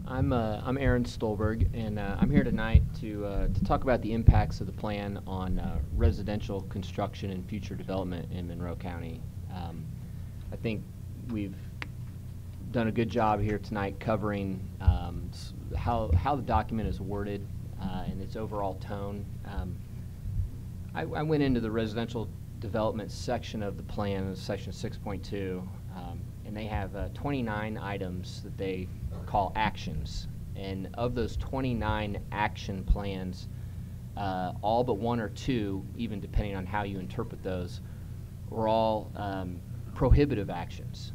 I'm Aaron Stolberg, and I'm here tonight to talk about the impacts of the plan on residential construction and future development in Monroe County. I think we've done a good job here tonight covering how the document is worded and its overall tone. I went into the residential development section of the plan, section 6.2, and they have 29 items that they call actions. And of those 29 action plans, all but one or two, even depending on how you interpret those, were all prohibitive actions.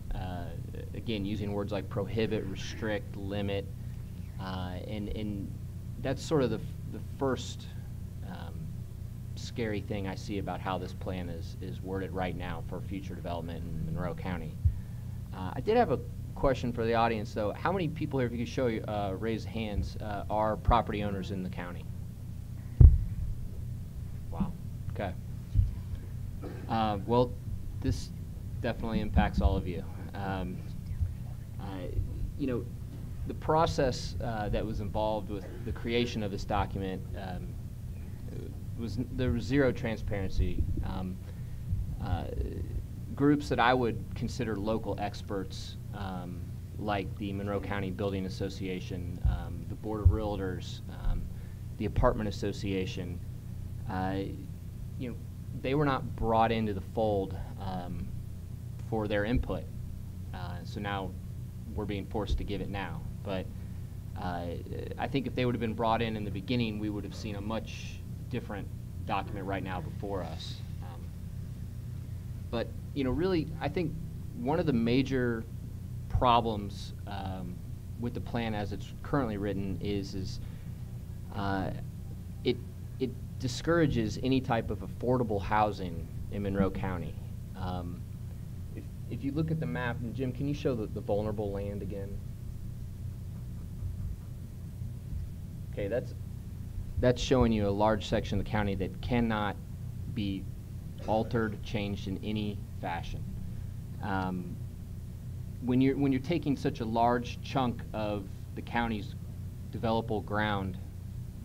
Again, using words like prohibit, restrict, limit, and that's sort of the first scary thing I see about how this plan is worded right now for future development in Monroe County. I did have a question for the audience, though. How many people here, if you could show you, raise hands, are property owners in the county? Wow. Okay. Well, this definitely impacts all of you. You know, the process that was involved with the creation of this document there was zero transparency. Groups that I would consider local experts, like the Monroe County Builders Association, the Board of Realtors, the Apartment Association, you know, they were not brought into the fold for their input. So now we're being forced to give it now. But I think if they would have been brought in the beginning, we would have seen a much different document right now before us. But you know, really, I think one of the major problems with the plan as it's currently written is it discourages any type of affordable housing in Monroe County. If you look at the map, and Jim, can you show the vulnerable land again? Okay, that's showing you a large section of the county that cannot be altered, changed in any fashion. When you're taking such a large chunk of the county's developable ground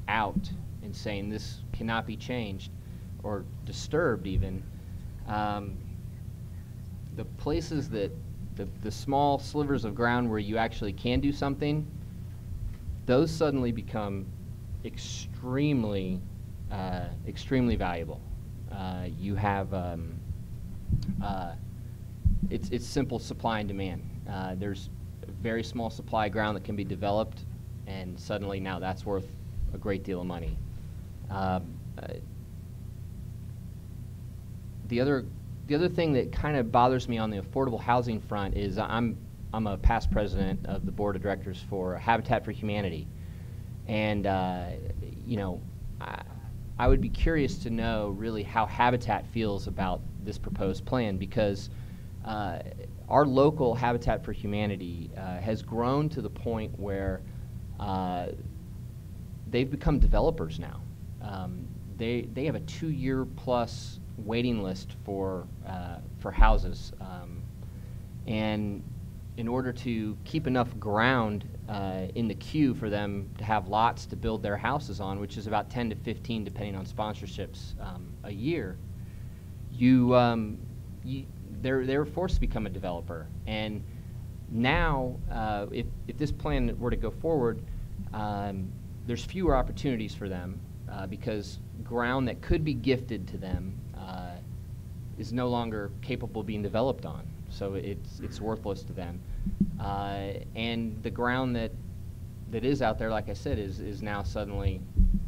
out and saying this cannot be changed or disturbed even, the places that the small slivers of ground where you actually can do something, those suddenly become extremely valuable. You have it's simple supply and demand. There's a very small supply of ground that can be developed, and suddenly now that's worth a great deal of money. The other thing that kind of bothers me on the affordable housing front is I'm a past president of the board of directors for Habitat for Humanity, and you know, I would be curious to know really how Habitat feels about this proposed plan, because our local Habitat for Humanity has grown to the point where they've become developers now. They have a 2-year plus waiting list for houses, and in order to keep enough ground in the queue for them to have lots to build their houses on, which is about 10 to 15 depending on sponsorships a year, they're forced to become a developer. And now, if this plan were to go forward, there's fewer opportunities for them because ground that could be gifted to them is no longer capable of being developed on. So it's worthless to them. And the ground that is out there, like I said, is now suddenly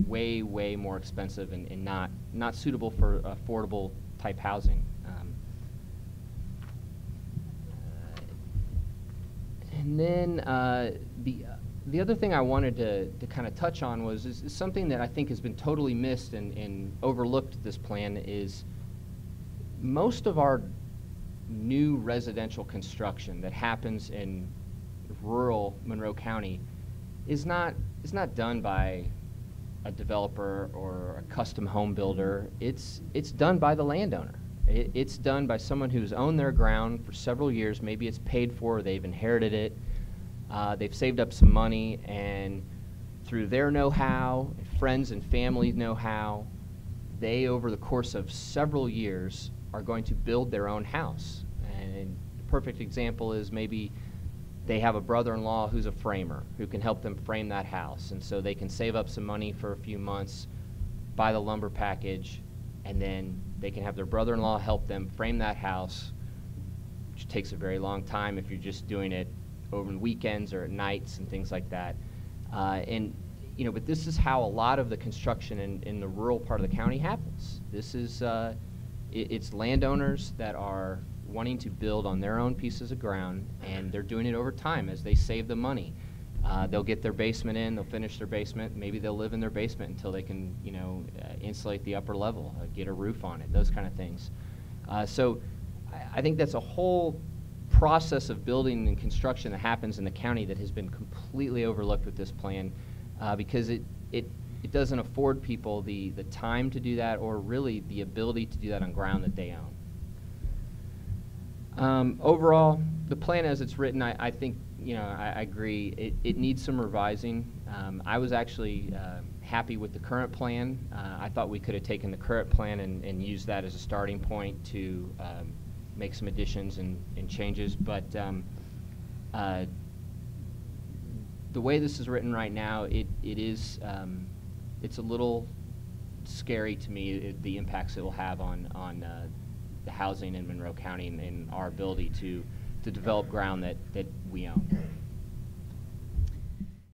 way more expensive and not suitable for affordable type housing. And then the other thing I wanted to kind of touch on is something that I think has been totally missed and overlooked at this plan is most of our new residential construction that happens in rural Monroe County is not done by a developer or a custom home builder. It's done by the landowner. It's done by someone who's owned their ground for several years. Maybe it's paid for, or they've inherited it, They've saved up some money, and through their know-how, friends and family know-how, they, over the course of several years, are going to build their own house. And a perfect example is maybe they have a brother-in-law who's a framer who can help them frame that house. And so they can save up some money for a few months, buy the lumber package, and then they can have their brother-in-law help them frame that house, which takes a very long time if you're just doing it over weekends or at nights and things like that. But this is how a lot of the construction in the rural part of the county happens. This is, it's landowners that are wanting to build on their own pieces of ground, and they're doing it over time as they save the money. They'll get their basement in, they'll finish their basement, maybe they'll live in their basement until they can, insulate the upper level, get a roof on it, those kind of things. So I think that's a whole process of building and construction that happens in the county that has been completely overlooked with this plan, because it doesn't afford people the time to do that, or really the ability to do that on ground that they own. Overall, the plan as it's written, I think, I agree. It needs some revising. I was actually happy with the current plan. I thought we could have taken the current plan and used that as a starting point to make some additions and changes. But the way this is written right now, it's a little scary to me, the impacts it will have on the housing in Monroe County and our ability to develop ground that we own.